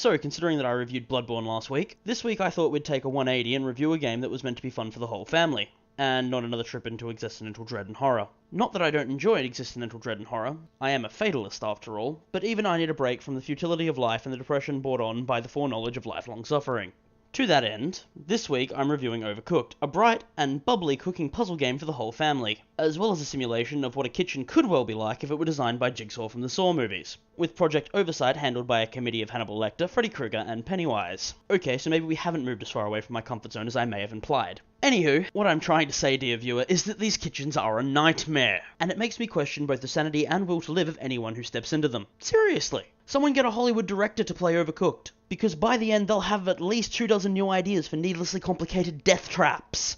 So, considering that I reviewed Bloodborne last week, this week I thought we'd take a 180 and review a game that was meant to be fun for the whole family, and not another trip into existential dread and horror. Not that I don't enjoy existential dread and horror, I am a fatalist after all, but even I need a break from the futility of life and the depression brought on by the foreknowledge of lifelong suffering. To that end, this week I'm reviewing Overcooked, a bright and bubbly cooking puzzle game for the whole family, as well as a simulation of what a kitchen could well be like if it were designed by Jigsaw from the Saw movies, with project oversight handled by a committee of Hannibal Lecter, Freddy Krueger, and Pennywise. Okay, so maybe we haven't moved as far away from my comfort zone as I may have implied. Anywho, what I'm trying to say, dear viewer, is that these kitchens are a nightmare, and it makes me question both the sanity and will to live of anyone who steps into them. Seriously. Someone get a Hollywood director to play Overcooked, because by the end they'll have at least 24 new ideas for needlessly complicated death traps.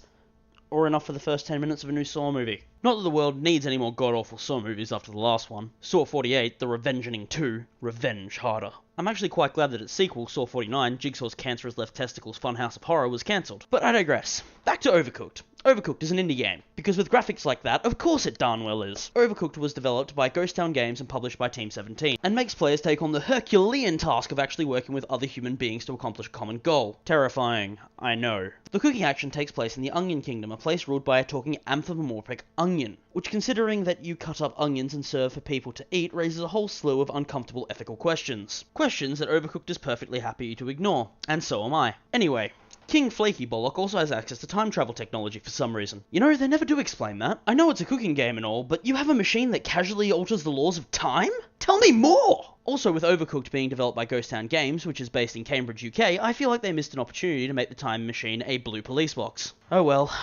Or enough for the first 10 minutes of a new Saw movie. Not that the world needs any more god-awful Saw movies after the last one. Saw 48, The Revengeing 2, Revenge Harder. I'm actually quite glad that its sequel, Saw 49, Jigsaw's Cancerous Left Testicles Funhouse of Horror, was cancelled. But I digress. Back to Overcooked. Overcooked is an indie game, because with graphics like that, of course it darn well is. Overcooked was developed by Ghost Town Games and published by Team 17, and makes players take on the Herculean task of actually working with other human beings to accomplish a common goal. Terrifying, I know. The cooking action takes place in the Onion Kingdom, a place ruled by a talking anthropomorphic onion, which, considering that you cut up onions and serve for people to eat, raises a whole slew of uncomfortable ethical questions. Questions that Overcooked is perfectly happy to ignore, and so am I. Anyway, King Flaky Bollock also has access to time travel technology for some reason. You know, they never do explain that. I know it's a cooking game and all, but you have a machine that casually alters the laws of time? Tell me more! Also, with Overcooked being developed by Ghost Town Games, which is based in Cambridge, UK, I feel like they missed an opportunity to make the time machine a blue police box. Oh well.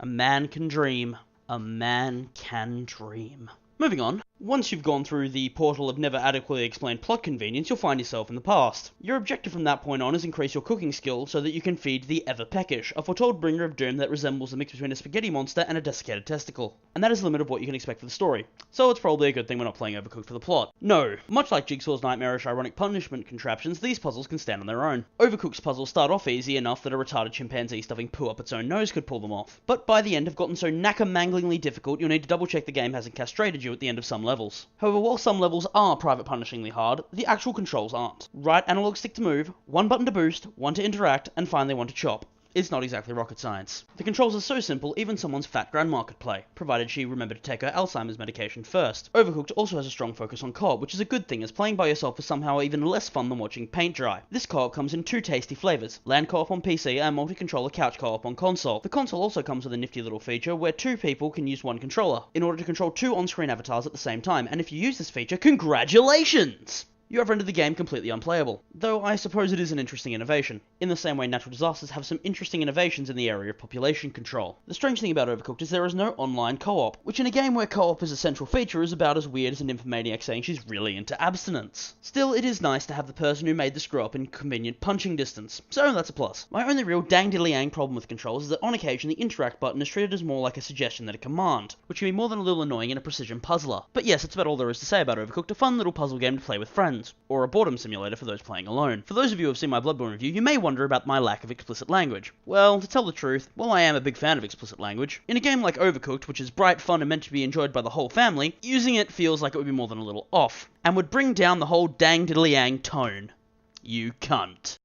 A man can dream. A man can dream. Moving on. Once you've gone through the portal of never adequately explained plot convenience, you'll find yourself in the past. Your objective from that point on is increase your cooking skill so that you can feed the ever-peckish, a foretold bringer of doom that resembles a mix between a spaghetti monster and a desiccated testicle. And that is the limit of what you can expect for the story. So it's probably a good thing we're not playing Overcooked for the plot. No, much like Jigsaw's nightmarish ironic punishment contraptions, these puzzles can stand on their own. Overcooked's puzzles start off easy enough that a retarded chimpanzee stuffing poo up its own nose could pull them off. But by the end have gotten so knacker-manglingly difficult you'll need to double check the game hasn't castrated you at the end of some levels. However, while some levels are private punishingly hard, the actual controls aren't. Right analog stick to move, one button to boost, one to interact, and finally one to chop. It's not exactly rocket science. The controls are so simple, even someone's fat grandma could play, provided she remembered to take her Alzheimer's medication first. Overcooked also has a strong focus on co-op, which is a good thing, as playing by yourself is somehow even less fun than watching paint dry. This co-op comes in two tasty flavours, LAN co-op on PC and multi-controller couch co-op on console. The console also comes with a nifty little feature where two people can use one controller, in order to control two on-screen avatars at the same time, and if you use this feature, congratulations! You have rendered the game completely unplayable, though I suppose it is an interesting innovation, in the same way natural disasters have some interesting innovations in the area of population control. The strange thing about Overcooked is there is no online co-op, which in a game where co-op is a central feature is about as weird as an nymphomaniac saying she's really into abstinence. Still, it is nice to have the person who made the screw up in convenient punching distance, so that's a plus. My only real dang-diddly-ang problem with controls is that on occasion the interact button is treated as more like a suggestion than a command, which can be more than a little annoying in a precision puzzler. But yes, that's about all there is to say about Overcooked, a fun little puzzle game to play with friends, or a boredom simulator for those playing alone. For those of you who have seen my Bloodborne review, you may wonder about my lack of explicit language. Well, to tell the truth, while I am a big fan of explicit language, in a game like Overcooked, which is bright, fun, and meant to be enjoyed by the whole family, using it feels like it would be more than a little off, and would bring down the whole dang-diddly-ang tone. You cunt.